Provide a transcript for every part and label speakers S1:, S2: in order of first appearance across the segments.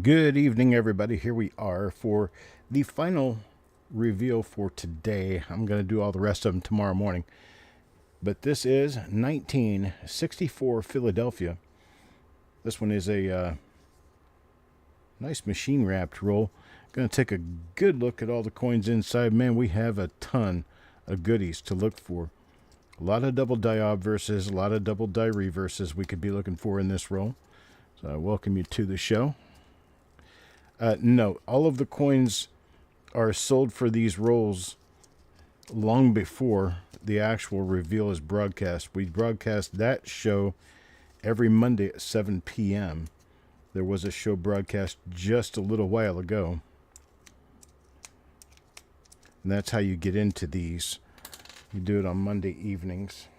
S1: Good evening, everybody. Here we are for the final reveal for today. I'm going to do all the rest of them tomorrow morning. But this is 1964 Philadelphia. This one is a nice machine wrapped roll. Going to take a good look at all the coins inside. Man, we have a ton of goodies to look for. A lot of double die obverses, a lot of double die reverses we could be looking for in this roll. So I welcome you to the show. No, all of the coins are sold for these rolls long before the actual reveal is broadcast. We broadcast that show every Monday at 7 p.m. There was a show broadcast just a little while ago. And that's how you get into these. You do it on Monday evenings.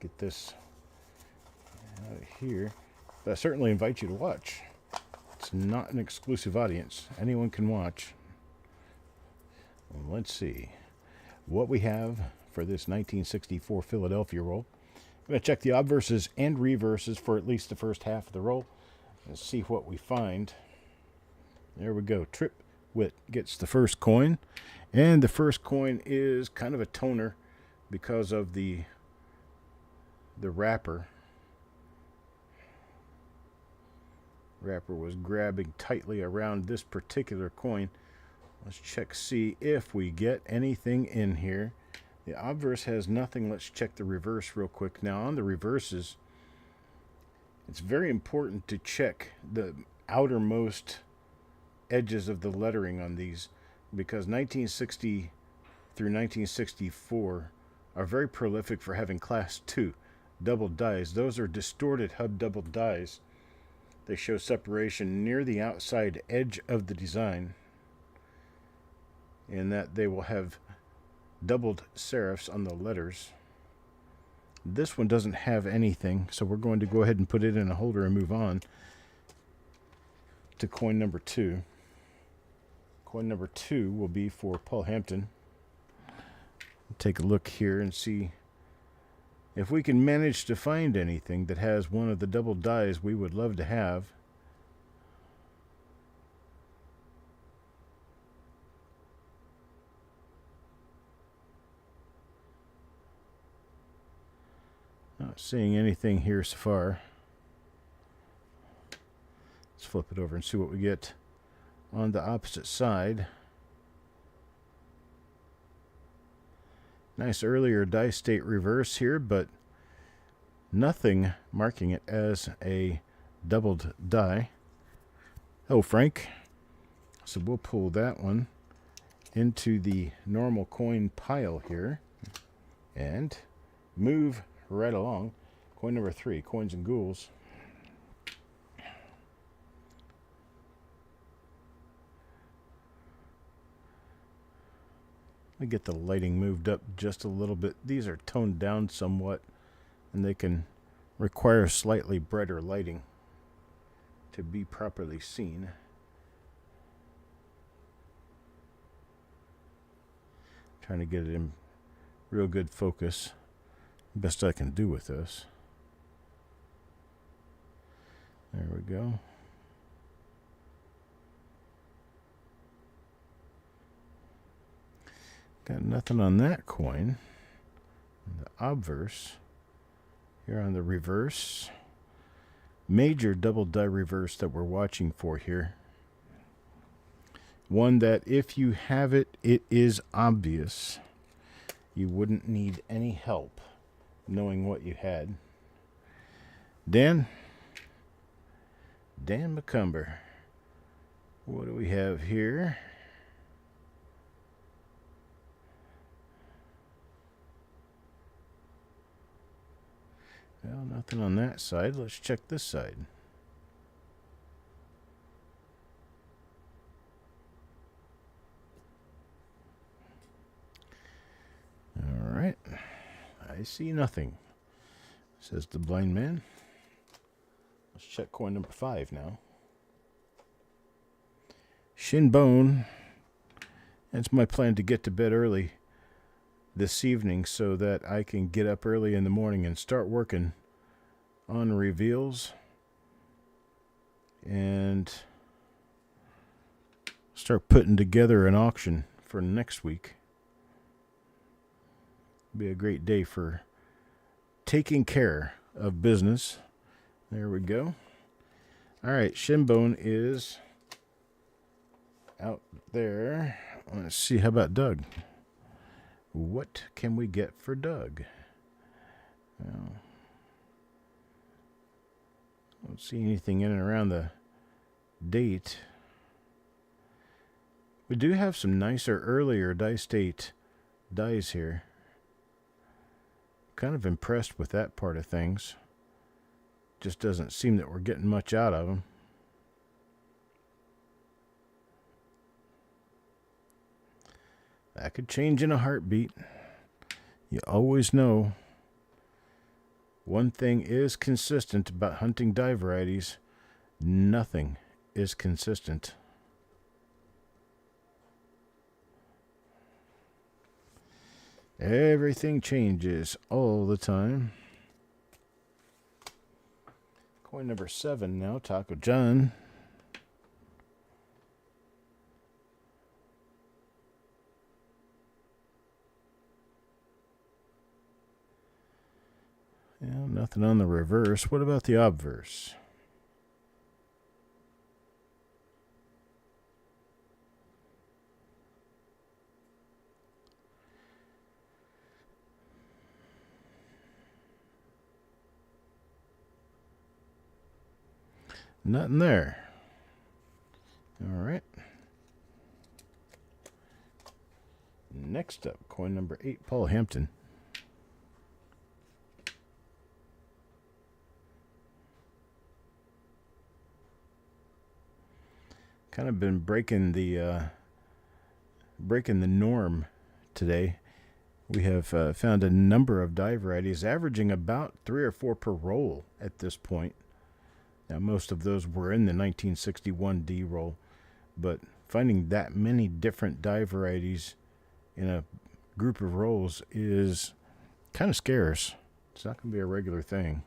S1: Get this out of here. But I certainly invite you to watch. It's not an exclusive audience. Anyone can watch. Let's see what we have for this 1964 Philadelphia roll. I'm going to check the obverses and reverses for at least the first half of the roll and see what we find. There we go. Trip Wit gets the first coin. And the first coin is kind of a toner because of the wrapper. Wrapper was grabbing tightly around this particular coin. Let's check, see if we get anything in here. The obverse has nothing. Let's check the reverse real quick. Now on the reverses, it's very important to check the outermost edges of the lettering on these, because 1960 through 1964 are very prolific for having class 2 double dies. Those are distorted hub double dies. They show separation near the outside edge of the design, in that they will have doubled serifs on the letters. This one doesn't have anything, so we're going to go ahead and put it in a holder and move on to coin number 2. Coin number 2 will be for Paul Hampton. Take a look here and see if we can manage to find anything that has one of the double dies we would love to have. Not seeing anything here so far. Let's flip it over and see what we get on the opposite side. Nice earlier die state reverse here, but nothing marking it as a doubled die. Oh, Frank. So we'll pull that one into the normal coin pile here and move right along. Coin number 3, coins and ghouls. Let me get the lighting moved up just a little bit. These are toned down somewhat, and they can require slightly brighter lighting to be properly seen. Trying to get it in real good focus. Best I can do with this. There we go. Got nothing on that coin. The obverse. Here on the reverse. Major double die reverse that we're watching for here. One that if you have it, it is obvious. You wouldn't need any help knowing what you had. Dan McCumber. What do we have here? Well, nothing on that side. Let's check this side. All right. I see nothing, says the blind man. Let's check coin number 5 now. Shin bone. It's my plan to get to bed early this evening so that I can get up early in the morning and start working on reveals and start putting together an auction for next week. Be a great day for taking care of business. There we go. All right, Shinbone is out there. Let's see, how about Doug? What can we get for Doug? Well, I don't see anything in and around the date. We do have some nicer earlier dice date dies here. Kind of impressed with that part of things. Just doesn't seem that we're getting much out of them. That could change in a heartbeat. You always know. One thing is consistent about hunting die varieties. Nothing is consistent. Everything changes all the time. Coin number 7 now, Taco John. Yeah, nothing on the reverse. What about the obverse? Nothing there. All right. Next up, coin number 8, Paul Hampton. Kind of been breaking the norm today. We have found a number of die varieties averaging about 3 or 4 per roll at this point. Now, most of those were in the 1961 D roll, but finding that many different die varieties in a group of rolls is kind of scarce. It's not going to be a regular thing.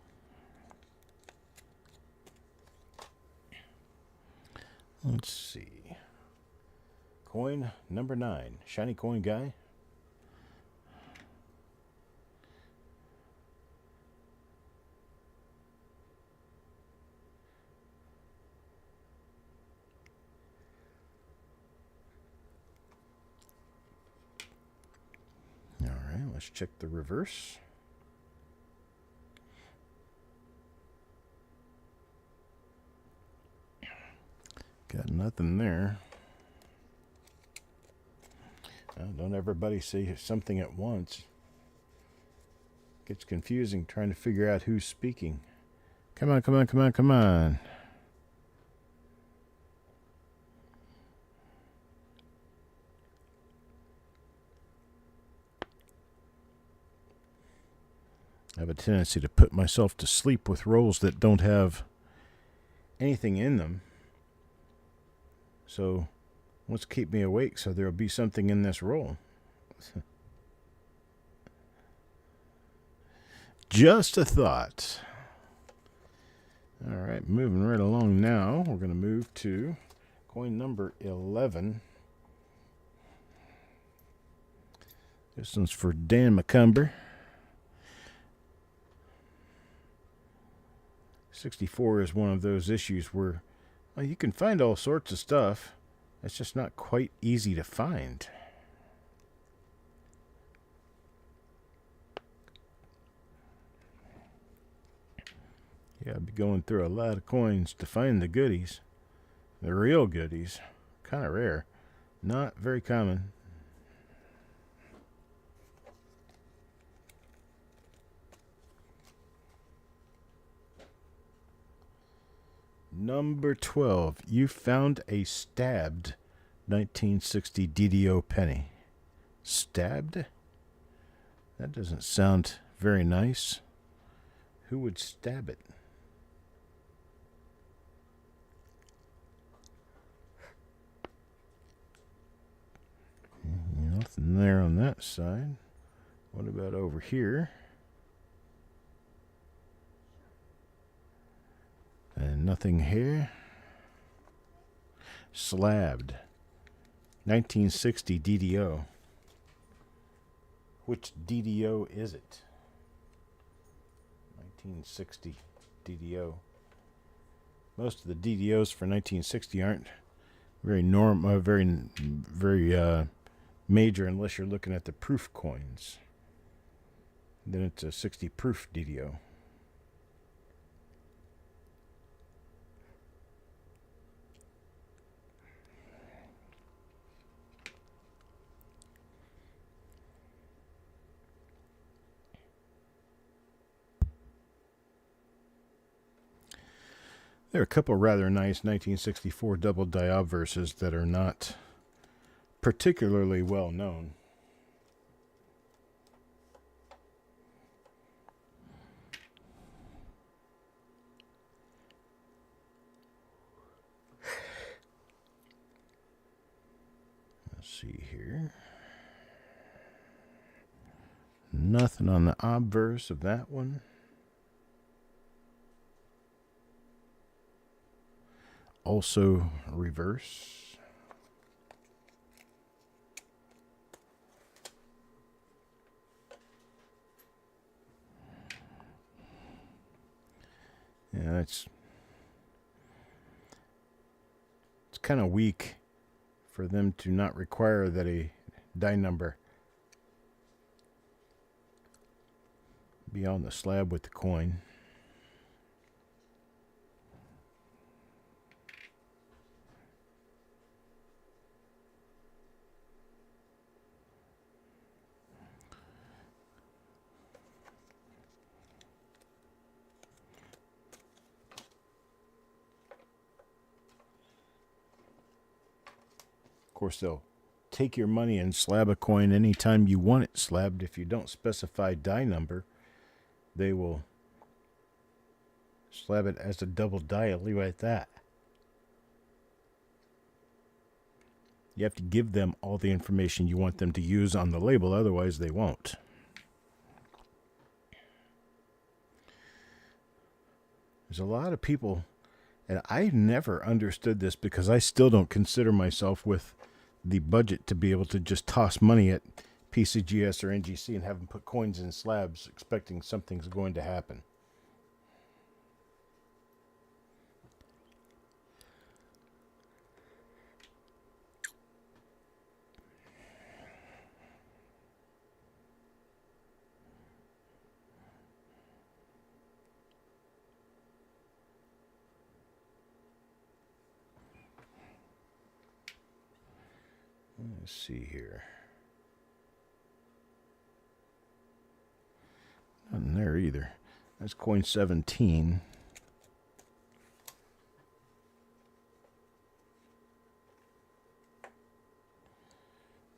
S1: Let's see. Coin number 9. Shiny coin guy. All right, let's check the reverse. Got nothing there. Well, don't everybody say something at once. Gets confusing trying to figure out who's speaking. Come on, come on, come on, come on. I have a tendency to put myself to sleep with rolls that don't have anything in them. So let's keep me awake so there'll be something in this roll. Just a thought. All right, moving right along now. We're going to move to coin number 11. This one's for Dan McCumber. 64 is one of those issues where, well, you can find all sorts of stuff. It's just not quite easy to find. Yeah, I'd be going through a lot of coins to find the goodies. The real goodies. Kind of rare. Not very common. Number 12. You found a stabbed 1960 DDO penny. Stabbed? That doesn't sound very nice. Who would stab it? Nothing there on that side. What about over here? And nothing here. slabbed. 1960 DDO. Which DDO is it? 1960 DDO. Most of the DDOs for 1960 aren't very major unless you're looking at the proof coins. Then it's a 60 proof DDO. There are a couple rather nice 1964 double die obverses that are not particularly well known. Let's see here. Nothing on the obverse of that one. Also reverse. Yeah, it's kind of weak for them to not require that a die number be on the slab with the coin. Of course, they'll take your money and slab a coin anytime you want it slabbed. If you don't specify die number, they will slab it as a double die and leave it at that. You have to give them all the information you want them to use on the label, otherwise they won't. There's a lot of people, and I never understood this because I still don't consider myself with the budget to be able to just toss money at PCGS or NGC and have them put coins in slabs expecting something's going to happen. Let's see here. Nothing there either. That's coin 17.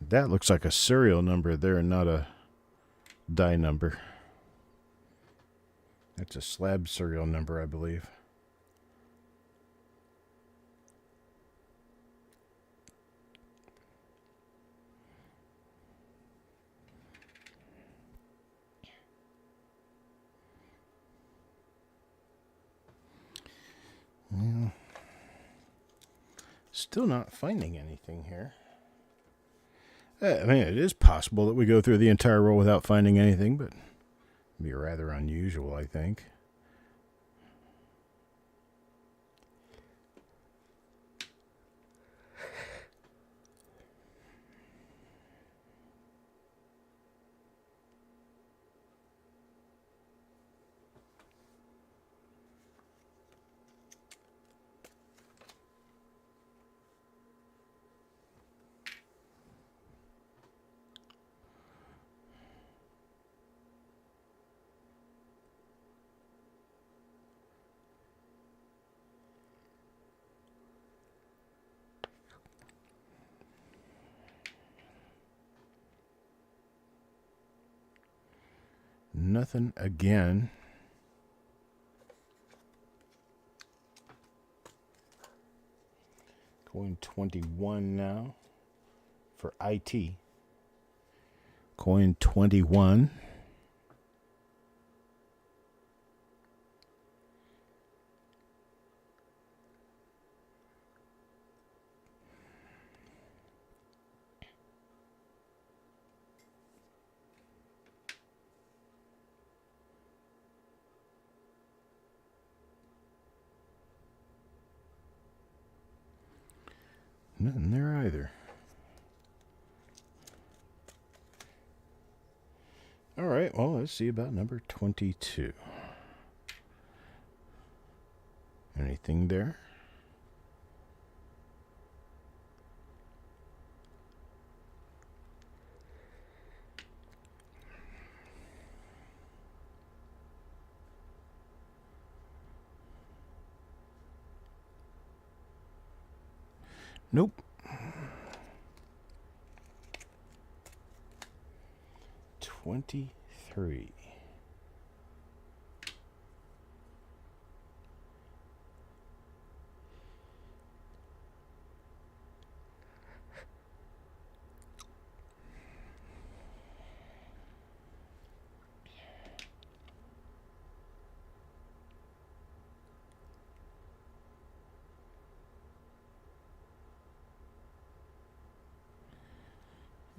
S1: That looks like a serial number there, not a die number. That's a slab serial number, I believe. Well, still not finding anything here. I mean, it is possible that we go through the entire roll without finding anything, but it'd be rather unusual, I think. Nothing again. Coin 21 now for IT. Coin 21. Nothing there either. All right, well, let's see about number 22. Anything there? Nope. 23.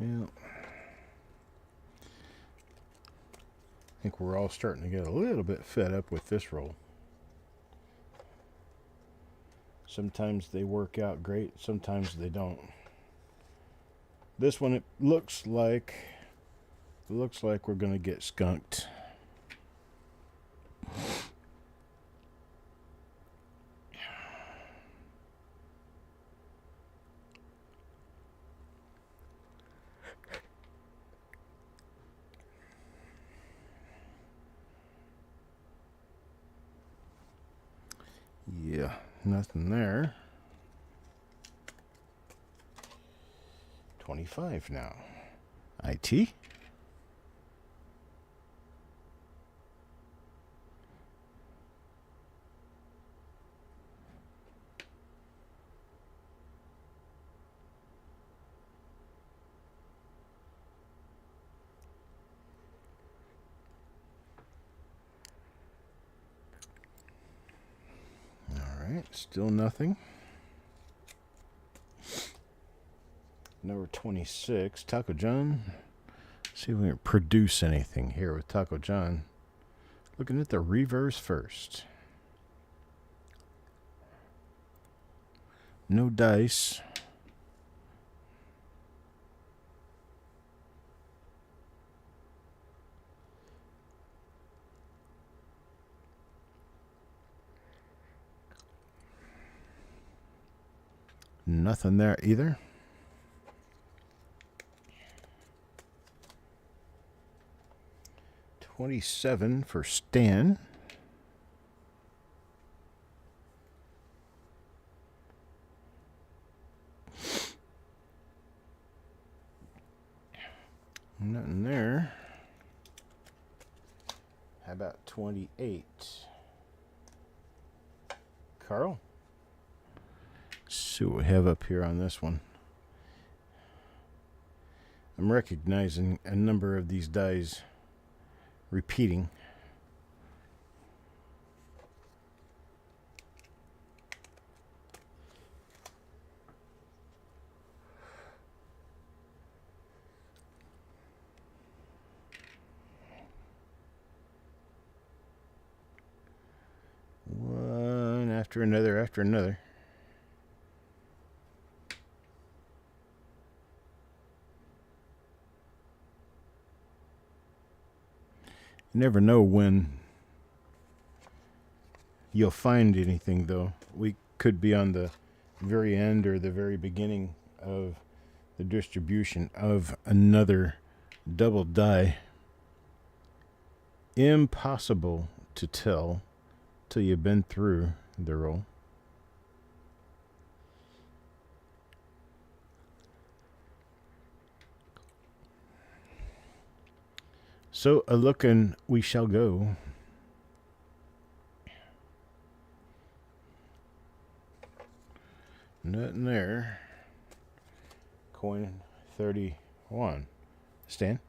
S1: Yeah. I think we're all starting to get a little bit fed up with this roll. Sometimes they work out great, sometimes they don't. This one, it looks like we're going to get skunked. Yeah, nothing there. 25 now. IT. Still nothing. Number 26, Taco John. See if we can produce anything here with Taco John. Looking at the reverse first. No dice. Nothing there either. $27 for Stan. Nothing there. How about 28? Carl? See what we have up here on this one. I'm recognizing a number of these dies repeating. One after another after another. You never know when you'll find anything, though. We could be on the very end or the very beginning of the distribution of another double die. Impossible to tell till you've been through the roll. So a looking we shall go. Nothing there. Coin 31. Stan?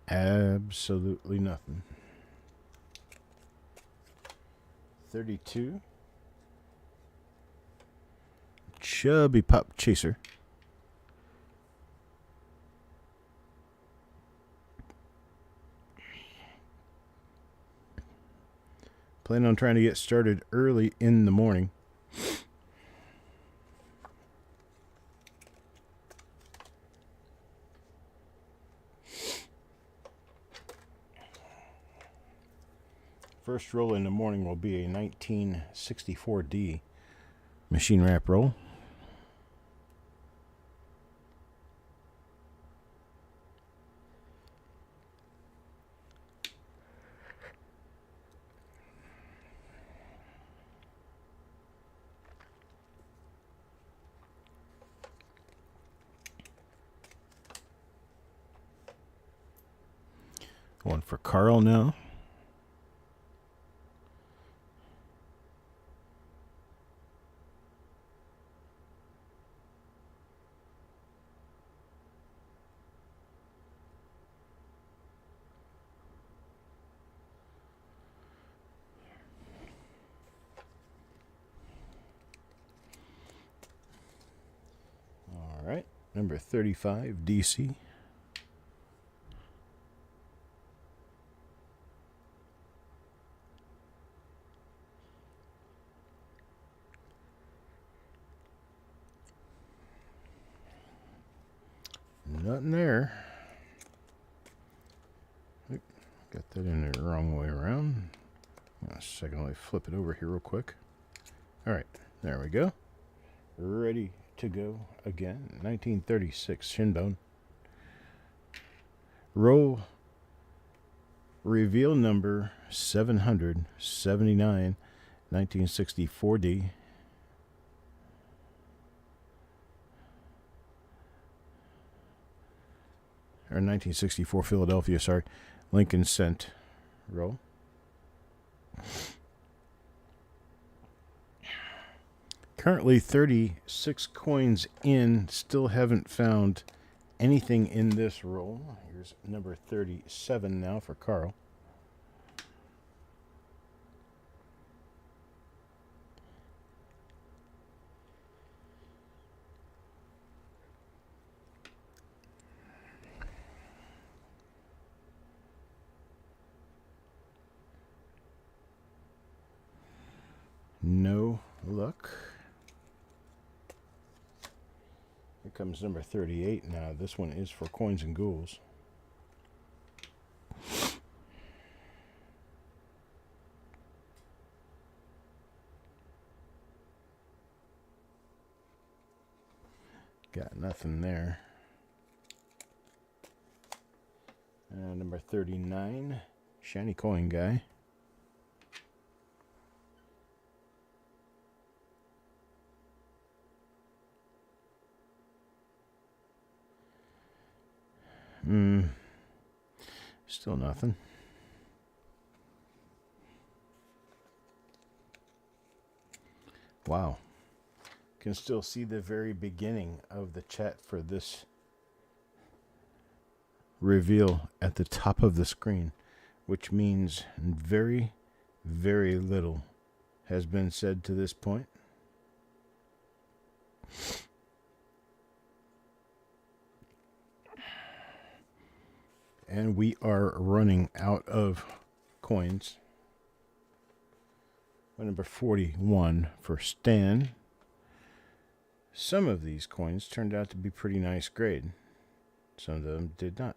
S1: Absolutely nothing. 32. Chubby Pop Chaser. Plan on trying to get started early in the morning. First roll in the morning will be a 1964D machine wrap roll. One for Carl now. All right, number 35, DC. Nothing there. Got that in the wrong way around. A second, let me flip it over here real quick. All right, there we go. Ready to go again. 1936 Shinbone. Row reveal number 779, 1964D. Or 1964 Philadelphia, sorry. Lincoln Cent roll. Currently 36 coins in. Still haven't found anything in this roll. Here's number 37 now for Carl. No luck. Here comes number 38 now. This one is for coins and ghouls. Got nothing there. Number 39, shiny coin guy. Still nothing. Wow. Can still see the very beginning of the chat for this reveal at the top of the screen, which means very, very little has been said to this point. And we are running out of coins. Number 41 for Stan. Some of these coins turned out to be pretty nice grade. Some of them did not.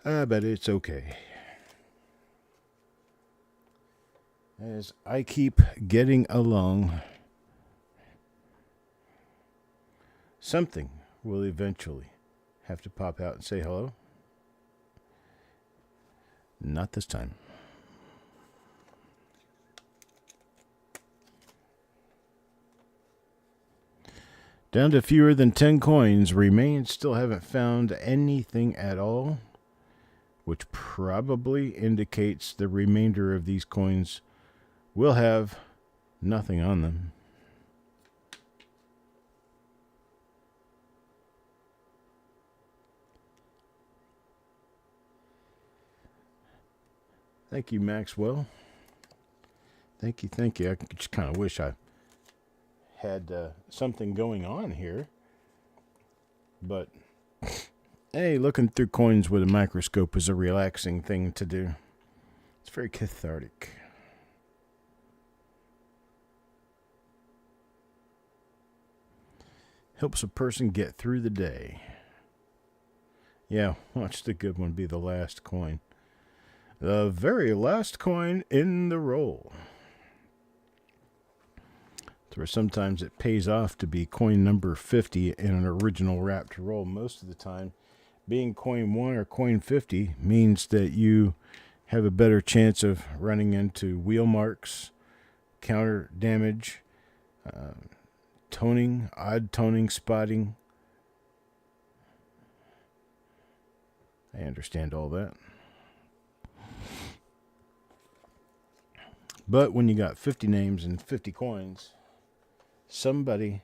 S1: But it's okay. As I keep getting along, something will eventually have to pop out and say hello. Not this time. Down to fewer than 10 coins remain. Still haven't found anything at all, which probably indicates the remainder of these coins will have nothing on them. Thank you, Maxwell. Thank you, thank you. I just kind of wish I had something going on here. But Hey, looking through coins with a microscope is a relaxing thing to do. It's very cathartic. Helps a person get through the day. Yeah, watch the good one be the last coin. The very last coin in the roll. So sometimes it pays off to be coin number 50 in an original wrapped roll. Most of the time, being coin 1 or coin 50 means that you have a better chance of running into wheel marks, counter damage, toning, odd toning, spotting. I understand all that. But when you got 50 names and 50 coins, somebody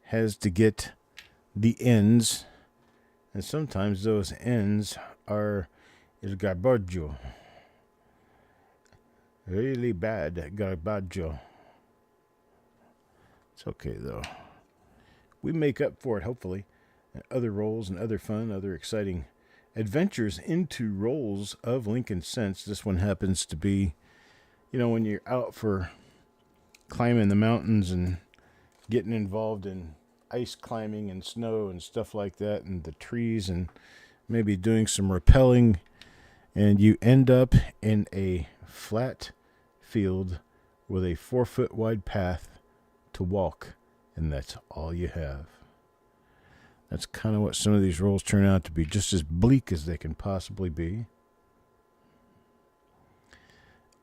S1: has to get the ends, and sometimes those ends are el garbaggio. Really bad garbaggio. It's okay though. We make up for it, hopefully. Other rolls and other fun, other exciting adventures into rolls of Lincoln Cents. This one happens to be, when you're out for climbing the mountains and getting involved in ice climbing and snow and stuff like that, and the trees, and maybe doing some rappelling, and you end up in a flat field with a 4-foot wide path to walk, and that's all you have. That's kind of what some of these rolls turn out to be, just as bleak as they can possibly be.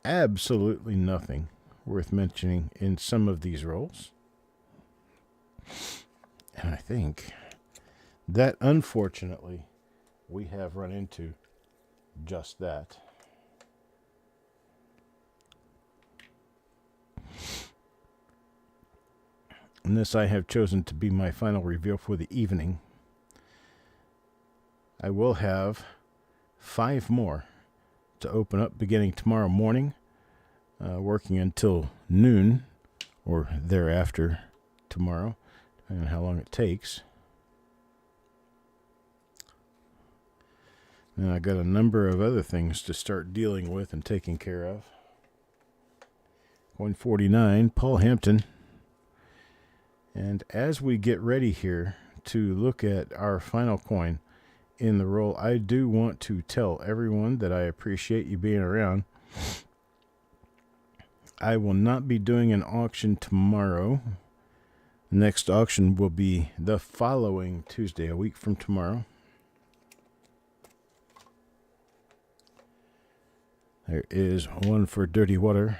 S1: Absolutely nothing worth mentioning in some of these rolls. And I think that, unfortunately, we have run into just that. And this I have chosen to be my final reveal for the evening. I will have 5 more to open up beginning tomorrow morning, working until noon or thereafter tomorrow, depending on how long it takes. And I got a number of other things to start dealing with and taking care of. Coin 49, Paul Hampton. And as we get ready here to look at our final coin in the roll, I do want to tell everyone that I appreciate you being around. I will not be doing an auction tomorrow. Next auction will be the following Tuesday, a week from tomorrow. There is one for Dirty Water.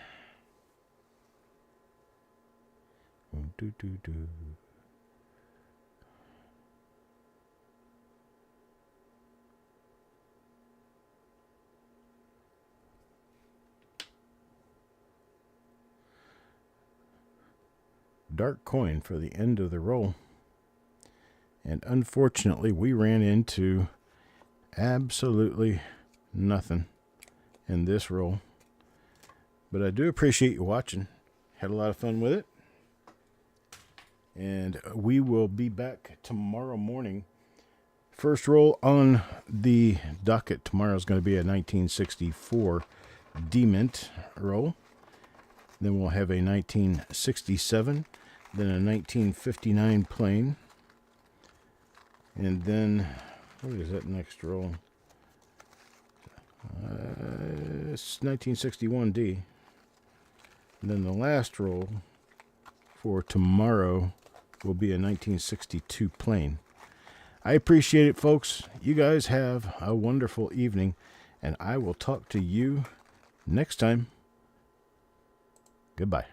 S1: Dark coin for the end of the roll. And unfortunately, we ran into absolutely nothing in this roll. But I do appreciate you watching. Had a lot of fun with it. And we will be back tomorrow morning. First roll on the docket tomorrow is going to be a 1964 D-Mint roll. Then we'll have a 1967, then a 1959 plain. And then, what is that next roll? It's 1961 D. And then the last roll for tomorrow will be a 1962 plain. I appreciate it, folks. You guys have a wonderful evening, and I will talk to you next time. Goodbye.